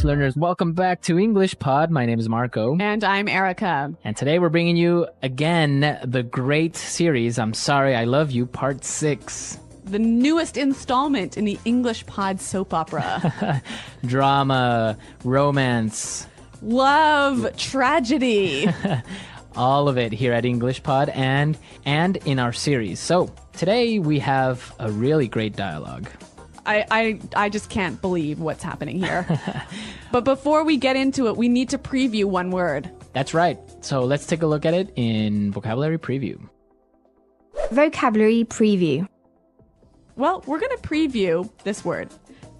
learners. Welcome back to English Pod. My name is Marco. And I'm Erica. And today we're bringing you, again, the great series, I'm Sorry, I Love You, Part 6. The newest installment in the English Pod soap opera. Drama, romance. Love, tragedy. All of it here at English Pod and in our series. So today we have a really great dialogue. I just can't believe what's happening here. But before we get into it, we need to preview one word. That's right. So let's take a look at it in Vocabulary Preview. Vocabulary Preview. Well, we're going to preview this word.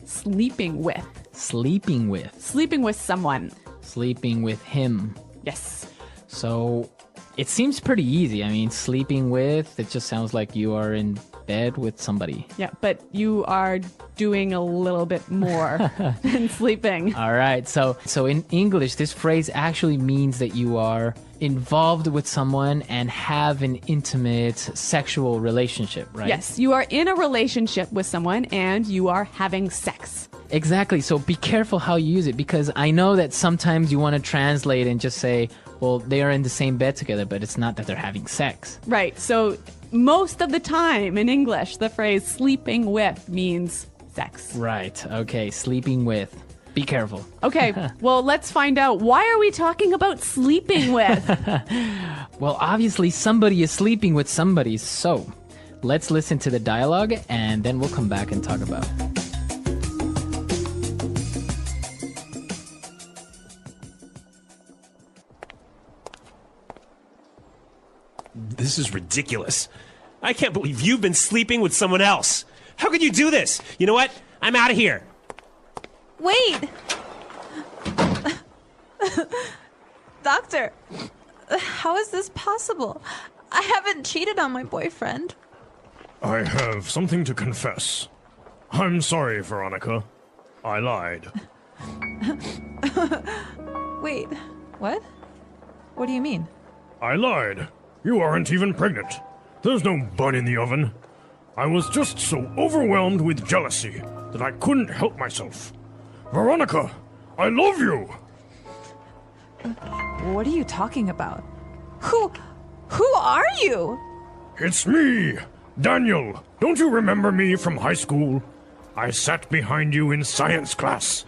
Sleeping with. Sleeping with. Sleeping with someone. Sleeping with him. Yes. So it seems pretty easy. I mean, sleeping with, it just sounds like you are in bed with somebody. Yeah, but you are doing a little bit more than sleeping. All right. So in English, this phrase actually means that you are involved with someone and have an intimate sexual relationship, right? Yes, you are in a relationship with someone and you are having sex. Exactly. So be careful how you use it, because I know that sometimes you want to translate and just say, well, they are in the same bed together, but it's not that they're having sex. Right. So most of the time in English, the phrase sleeping with means sex. Right. Okay. Sleeping with. Be careful. Okay. Well, let's find out. Why are we talking about sleeping with? Well, obviously somebody is sleeping with somebody. So let's listen to the dialogue and then we'll come back and talk about it. This is ridiculous. I can't believe you've been sleeping with someone else. How could you do this? You know what? I'm out of here. Wait! Doctor, how is this possible? I haven't cheated on my boyfriend. I have something to confess. I'm sorry, Veronica. I lied. Wait, what? What do you mean? I lied. You aren't even pregnant. There's no bun in the oven. I was just so overwhelmed with jealousy that I couldn't help myself. Veronica, I love you! What are you talking about? Who are you? It's me, Daniel. Don't you remember me from high school? I sat behind you in science class.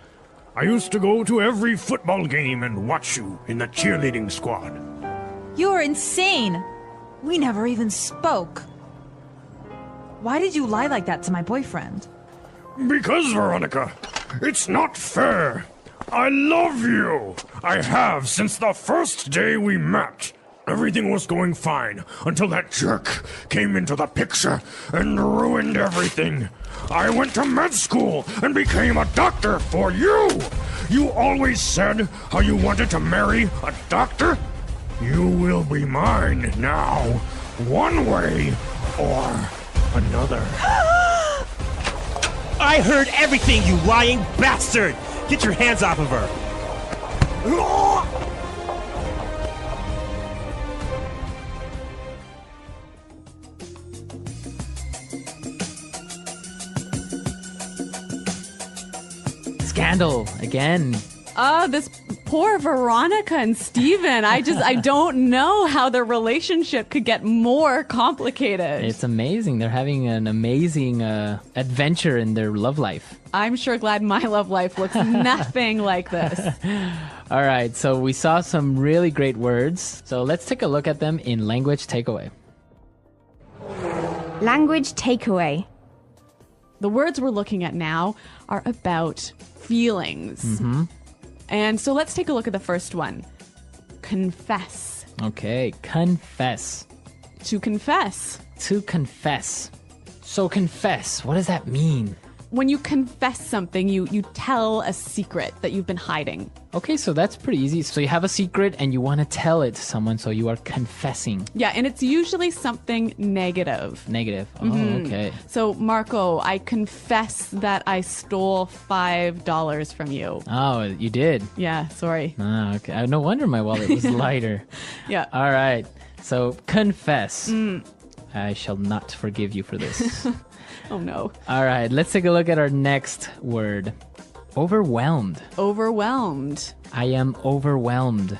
I used to go to every football game and watch you in the cheerleading squad. You're insane! We never even spoke. Why did you lie like that to my boyfriend? Because, Veronica, it's not fair. I love you. I have since the first day we met. Everything was going fine until that jerk came into the picture and ruined everything. I went to med school and became a doctor for you. You always said how you wanted to marry a doctor. You will be mine now, one way or another. I heard everything, you lying bastard! Get your hands off of her! Scandal again. This poor Veronica and Steven. I don't know how their relationship could get more complicated. It's amazing. They're having an amazing adventure in their love life. I'm sure glad my love life looks nothing like this. All right, so we saw some really great words. So let's take a look at them in Language Takeaway. Language Takeaway. The words we're looking at now are about feelings. Mm-hmm. And so let's take a look at the first one. Confess. Okay, confess. To confess. To confess. So confess, what does that mean? When you confess something, you tell a secret that you've been hiding. Okay, so that's pretty easy. So you have a secret and you want to tell it to someone, so you are confessing. Yeah, and it's usually something negative. Negative. Oh, okay. So, Marco, I confess that I stole $5 from you. Oh, you did? Yeah, sorry. Ah, okay. No wonder my wallet was lighter. Yeah. All right. So, confess. I shall not forgive you for this. Oh, no. All right, let's take a look at our next word. Overwhelmed. Overwhelmed. I am overwhelmed.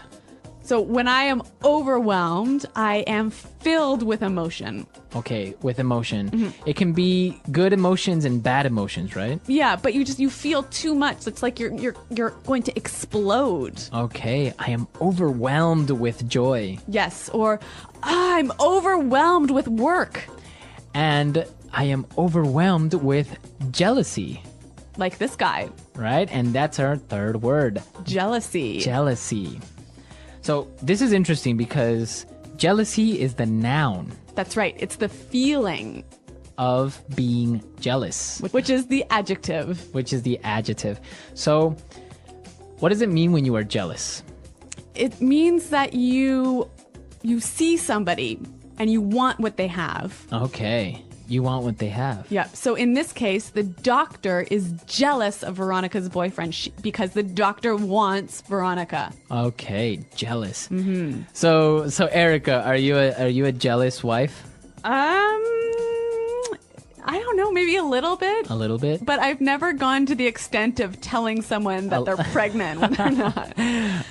So when I am overwhelmed, I am filled with emotion. Okay, with emotion. It can be good emotions and bad emotions, right? Yeah, but you feel too much. It's like you're going to explode. Okay, I am overwhelmed with joy. Yes, or I'm overwhelmed with work. And I am overwhelmed with jealousy, Like this guy. right? And that's our third word, Jealousy. jealousy. So this is interesting because jealousy is the noun That's right. It's the feeling, of being jealous, which is the adjective. which is the adjective. So what does it mean when you are jealous? It means that you see somebody and you want what they have. Okay, you want what they have. Yeah. So in this case, the doctor is jealous of Veronica's boyfriend because the doctor wants Veronica. Okay, jealous. So Erica, are you a jealous wife? I don't know, maybe a little bit. A little bit. But I've never gone to the extent of telling someone that they're pregnant when they're not.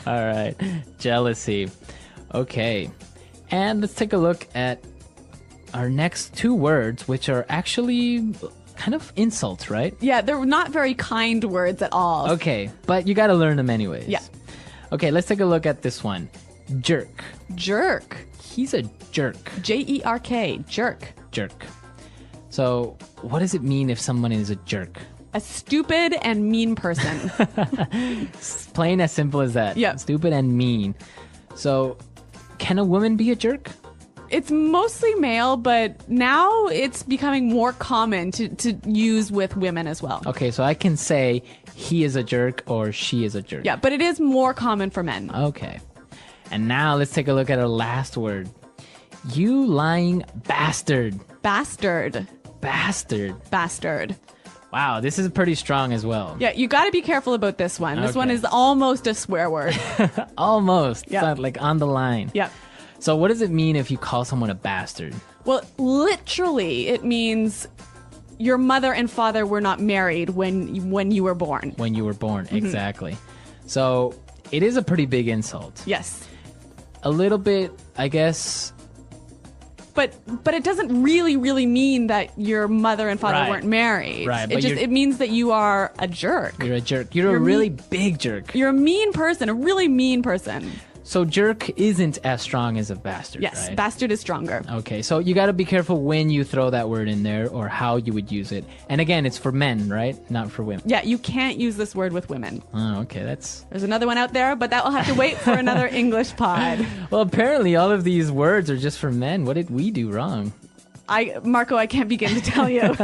All right, jealousy. Okay, and let's take a look at our next two words, which are actually kind of insults, right? Yeah, they're not very kind words at all. Okay, but you got to learn them anyways. Yeah. Okay, let's take a look at this one. Jerk. Jerk. He's a jerk. Jerk. Jerk. Jerk. So, what does it mean if someone is a jerk? A stupid and mean person. Plain as simple as that. Yeah. Stupid and mean. So, can a woman be a jerk? It's mostly male, but now it's becoming more common to use with women as well. Okay, so I can say he is a jerk or she is a jerk. Yeah, but it is more common for men. Okay. And now let's take a look at our last word. You lying bastard. Bastard. Bastard. Bastard. Wow, this is pretty strong as well. Yeah, you got to be careful about this one. This one Okay. is almost a swear word. Almost. Yeah. It's not like on the line. Yeah. So what does it mean if you call someone a bastard? Well, literally, it means your mother and father were not married when you were born. When you were born, exactly. So it is a pretty big insult. Yes. A little bit, I guess. But it doesn't really mean that your mother and father Right. weren't married. Right, but It means that you are a jerk. You're a jerk. You're a You're really big jerk. You're a mean person, a really mean person. So jerk isn't as strong as a bastard, Yes, right? bastard is stronger. Okay, so you got to be careful when you throw that word in there or how you would use it. And again, it's for men, right? Not for women. Yeah, you can't use this word with women. Oh, okay, that's... There's another one out there, but that will have to wait for another English pod. Well, apparently all of these words are just for men. What did we do wrong? Marco, I can't begin to tell you.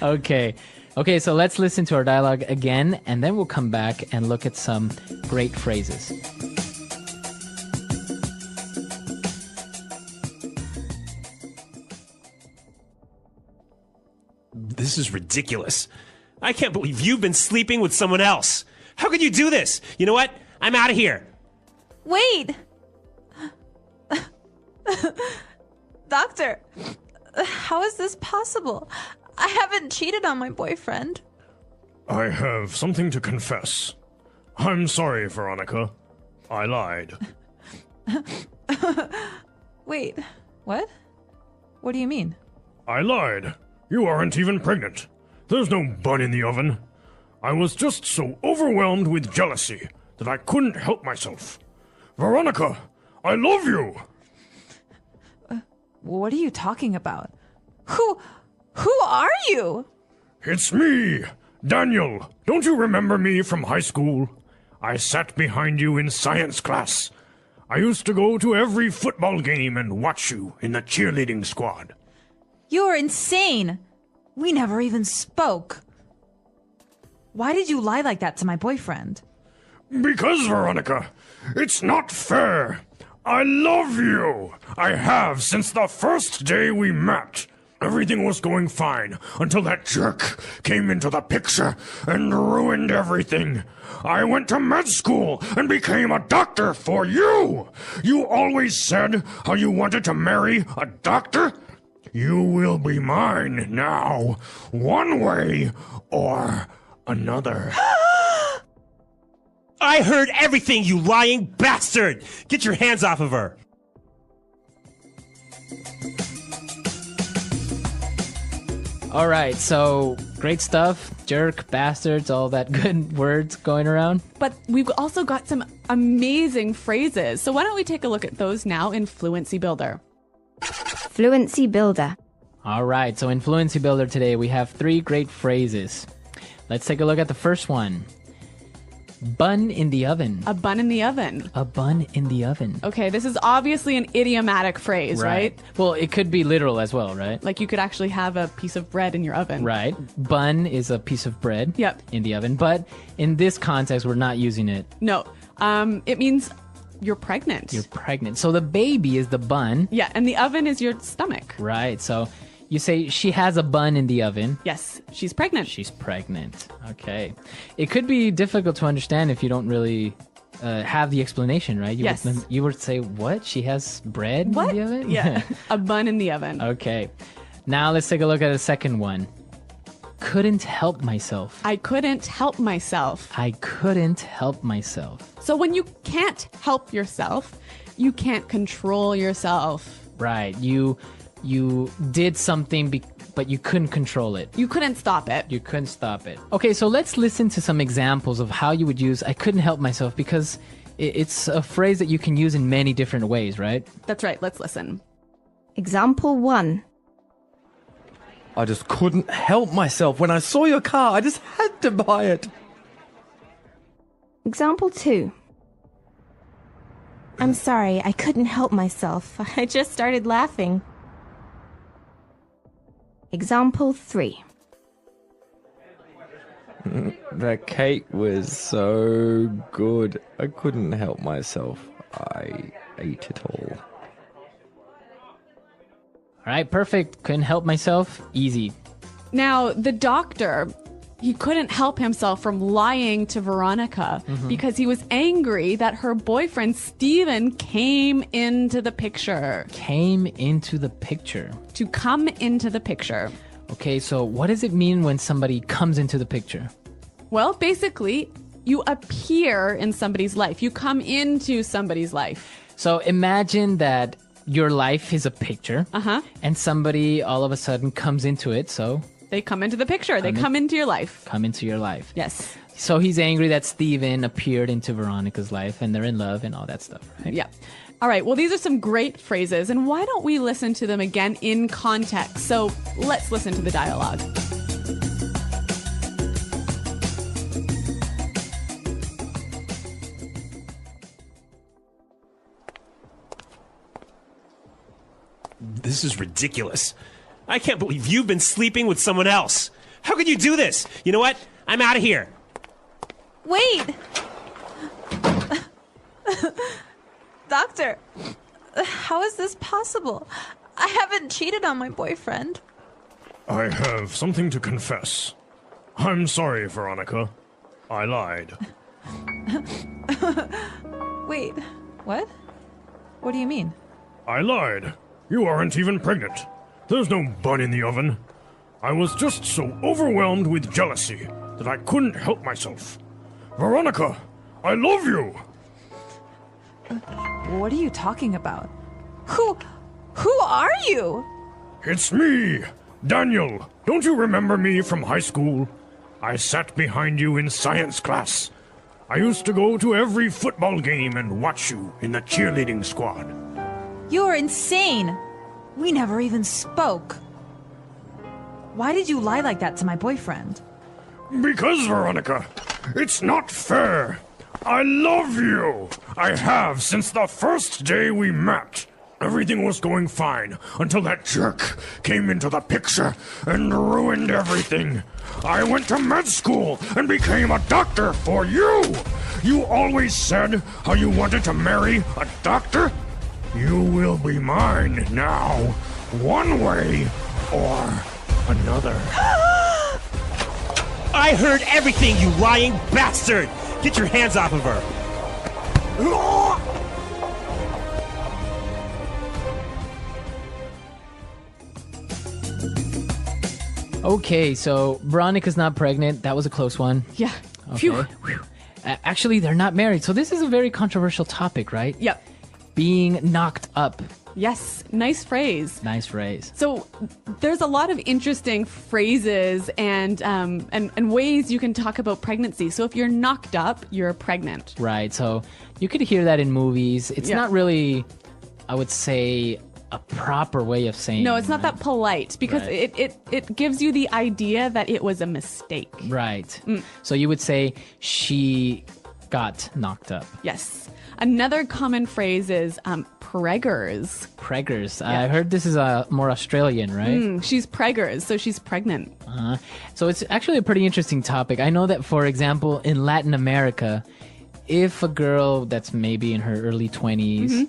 Okay. Okay, so let's listen to our dialogue again, and then we'll come back and look at some great phrases. This is ridiculous. I can't believe you've been sleeping with someone else. How could you do this? You know what? I'm out of here. Wait! Doctor, how is this possible? I haven't cheated on my boyfriend. I have something to confess. I'm sorry, Veronica. I lied. Wait, what? What do you mean? I lied. You aren't even pregnant. There's no bun in the oven. I was just so overwhelmed with jealousy that I couldn't help myself. Veronica, I love you! What are you talking about? Who are you? It's me, Daniel. Don't you remember me from high school? I sat behind you in science class. I used to go to every football game and watch you in the cheerleading squad. You're insane. We never even spoke. Why did you lie like that to my boyfriend? Because, Veronica, it's not fair. I love you. I have since the first day we met. Everything was going fine until that jerk came into the picture and ruined everything. I went to med school and became a doctor for you. You always said how you wanted to marry a doctor. You will be mine now, one way or another. I heard everything, you lying bastard! Get your hands off of her! All right, so great stuff. Jerk, bastards, all that good words going around. But we've also got some amazing phrases. So why don't we take a look at those now in Fluency Builder? Fluency Builder. All right, so in Fluency Builder today, we have 3 great phrases. Let's take a look at the first one. Bun in the oven. A bun in the oven. A bun in the oven. Okay, this is obviously an idiomatic phrase, right? Well, it could be literal as well, right? Like you could actually have a piece of bread in your oven. Right. Bun is a piece of bread Yep. in the oven. But in this context, we're not using it. No, it means you're pregnant. You're pregnant. So the baby is the bun. Yeah, and the oven is your stomach. Right. So you say she has a bun in the oven. Yes, she's pregnant. She's pregnant. Okay. It could be difficult to understand if you don't really have the explanation, right? Yes. You would say, what? She has bread What? in the oven? Yeah, a bun in the oven. Okay. Now let's take a look at the second one. Couldn't help myself. I couldn't help myself. I couldn't help myself. So when you can't help yourself, you can't control yourself. Right. You did something, but you couldn't control it. You couldn't stop it. You couldn't stop it. Okay, so let's listen to some examples of how you would use I couldn't help myself, because it's a phrase that you can use in many different ways, right? That's right. Let's listen. Example 1. I just couldn't help myself. When I saw your car, I just had to buy it. Example 2. I'm sorry, I couldn't help myself. I just started laughing. Example 3. That cake was so good. I couldn't help myself. I ate it all. All right, perfect. Couldn't help myself. Easy. Now, the doctor, he couldn't help himself from lying to Veronica because he was angry that her boyfriend, Steven, came into the picture. Came into the picture. To come into the picture. Okay, so what does it mean when somebody comes into the picture? Well, basically, you appear in somebody's life. You come into somebody's life. So imagine that your life is a picture, and somebody all of a sudden comes into it, so They come into the picture. They come into your life. come into your life. Yes. So he's angry that Steven appeared into Veronica's life, and they're in love and all that stuff, right? Yeah. All right. Well, these are some great phrases, and why don't we listen to them again in context? So let's listen to the dialogue. This is ridiculous. I can't believe you've been sleeping with someone else. How could you do this? You know what? I'm out of here. Wait! Doctor, how is this possible? I haven't cheated on my boyfriend. I have something to confess. I'm sorry, Veronica. I lied. Wait, what? What do you mean? I lied. You aren't even pregnant. There's no bun in the oven. I was just so overwhelmed with jealousy that I couldn't help myself. Veronica, I love you! What are you talking about? Who are you? It's me, Daniel. Don't you remember me from high school? I sat behind you in science class. I used to go to every football game and watch you in the cheerleading squad. You're insane. We never even spoke. Why did you lie like that to my boyfriend? Because, Veronica, it's not fair. I love you. I have since the first day we met. Everything was going fine until that jerk came into the picture and ruined everything. I went to med school and became a doctor for you. You always said how you wanted to marry a doctor. You will be mine now, one way or another. I heard everything, you lying bastard! Get your hands off of her! Okay, so Veronica's not pregnant. That was a close one. Yeah. Okay. Phew. Actually, they're not married. So this is a very controversial topic, right? Yep. Being knocked up. Yes. Nice phrase. Nice phrase. So there's a lot of interesting phrases and ways you can talk about pregnancy. So if you're knocked up, you're pregnant. Right. So you could hear that in movies. It's not really, I would say, a proper way of saying. No, it's not that polite because Right. it gives you the idea that it was a mistake. Right. So you would say she got knocked up. Yes. Another common phrase is preggers. Preggers. I heard this is more Australian, right? She's preggers, so she's pregnant. So it's actually a pretty interesting topic. I know that, for example, in Latin America, if a girl that's maybe in her early 20s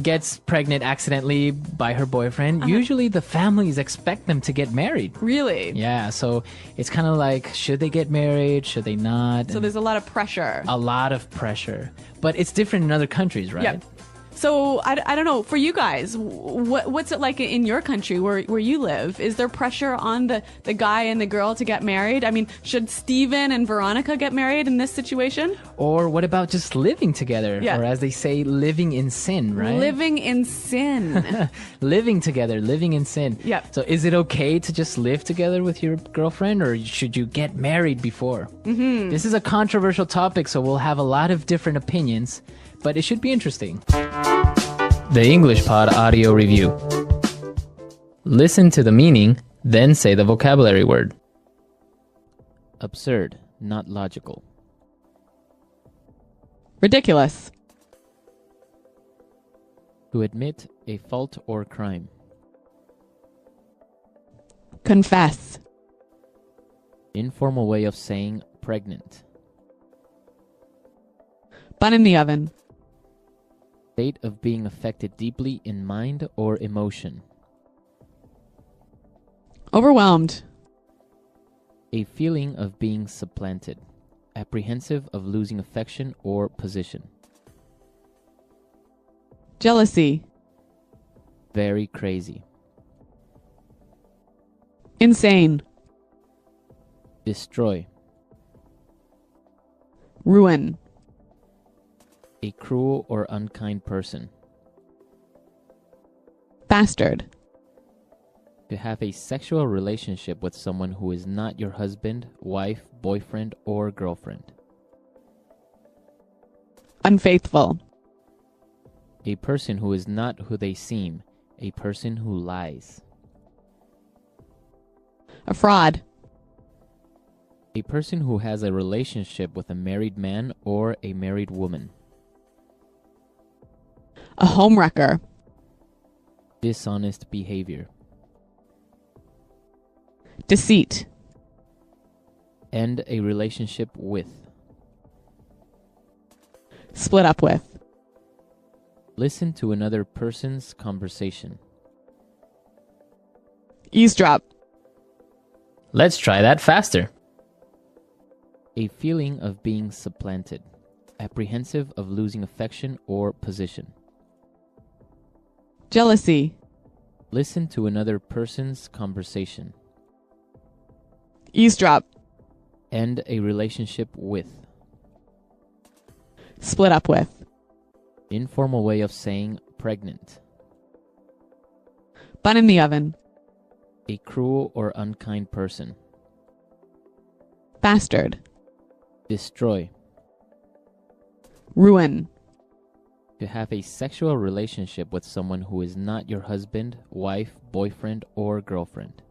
gets pregnant accidentally by her boyfriend, usually the families expect them to get married. Really? Yeah, so it's kind of like, should they get married? Should they not? So there's a lot of pressure. a lot of pressure. But it's different in other countries, right? Yep. So I don't know, for you guys, what's it like in your country where you live? Is there pressure on the guy and the girl to get married? I mean, should Steven and Veronica get married in this situation? Or what about just living together? Yeah. Or as they say, living in sin, right? Living in sin. Living together, living in sin. Yep. So is it okay to just live together with your girlfriend, or should you get married before? This is a controversial topic, so we'll have a lot of different opinions, but it should be interesting. The English Pod Audio Review. Listen to the meaning, then say the vocabulary word. Absurd, not logical. Ridiculous. To admit a fault or crime. Confess. Informal way of saying pregnant. Bun in the oven. State of being affected deeply in mind or emotion. Overwhelmed. A feeling of being supplanted. Apprehensive of losing affection or position. Jealousy. Very crazy. Insane. Destroy. Ruin. A cruel or unkind person. Bastard. To have a sexual relationship with someone who is not your husband, wife, boyfriend, or girlfriend. Unfaithful. A person who is not who they seem. A person who lies. A fraud. A person who has a relationship with a married man or a married woman. A homewrecker. Dishonest behavior. Deceit. End a relationship with. Split up with. Listen to another person's conversation. Eavesdrop. Let's try that faster. A feeling of being supplanted. Apprehensive of losing affection or position. Jealousy. Listen to another person's conversation. Eavesdrop. End a relationship with. Split up with. Informal way of saying pregnant. Bun in the oven. A cruel or unkind person. Bastard. Destroy. Ruin. To have a sexual relationship with someone who is not your husband, wife, boyfriend, or girlfriend.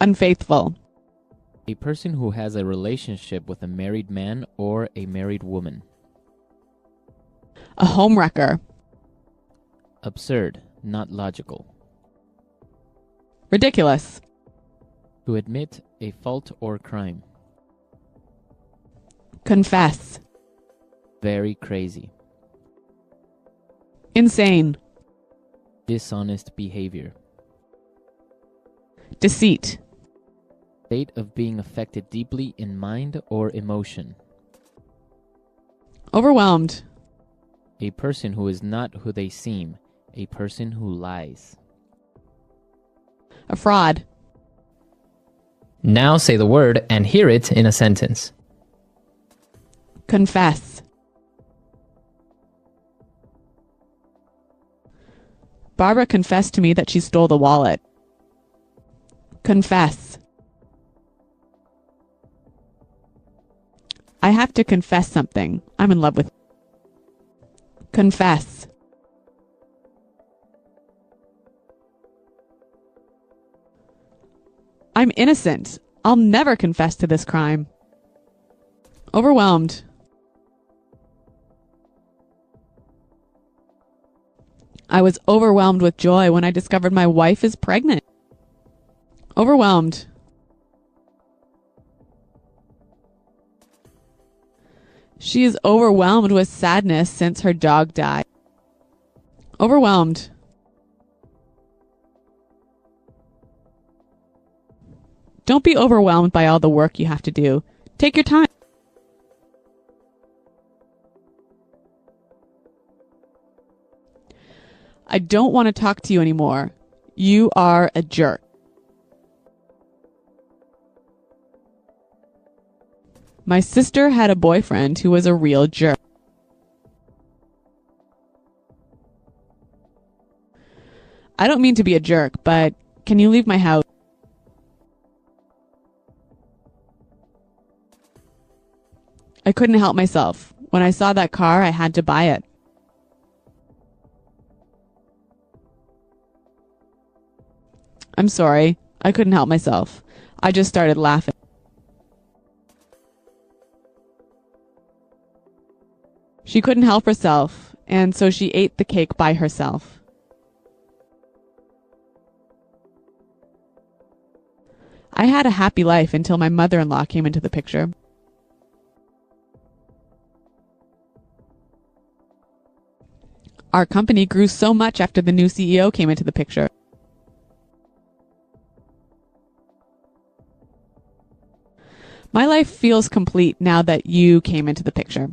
Unfaithful. A person who has a relationship with a married man or a married woman. A homewrecker. Absurd, not logical. Ridiculous. To admit a fault or crime. Confess. Very crazy. Insane. Dishonest behavior. Deceit. State of being affected deeply in mind or emotion. Overwhelmed. A person who is not who they seem. A person who lies. A fraud. Now say the word and hear it in a sentence. Confess. Barbara confessed to me that she stole the wallet. Confess. I have to confess something. I'm in love with. Confess. I'm innocent. I'll never confess to this crime. Overwhelmed. I was overwhelmed with joy when I discovered my wife is pregnant. Overwhelmed. She is overwhelmed with sadness since her dog died. Overwhelmed. Don't be overwhelmed by all the work you have to do. Take your time. I don't want to talk to you anymore. You are a jerk. My sister had a boyfriend who was a real jerk. I don't mean to be a jerk, but can you leave my house? I couldn't help myself. When I saw that car, I had to buy it. I'm sorry. I couldn't help myself. I just started laughing. She couldn't help herself, and so she ate the cake by herself. I had a happy life until my mother-in-law came into the picture. Our company grew so much after the new CEO came into the picture. My life feels complete now that you came into the picture.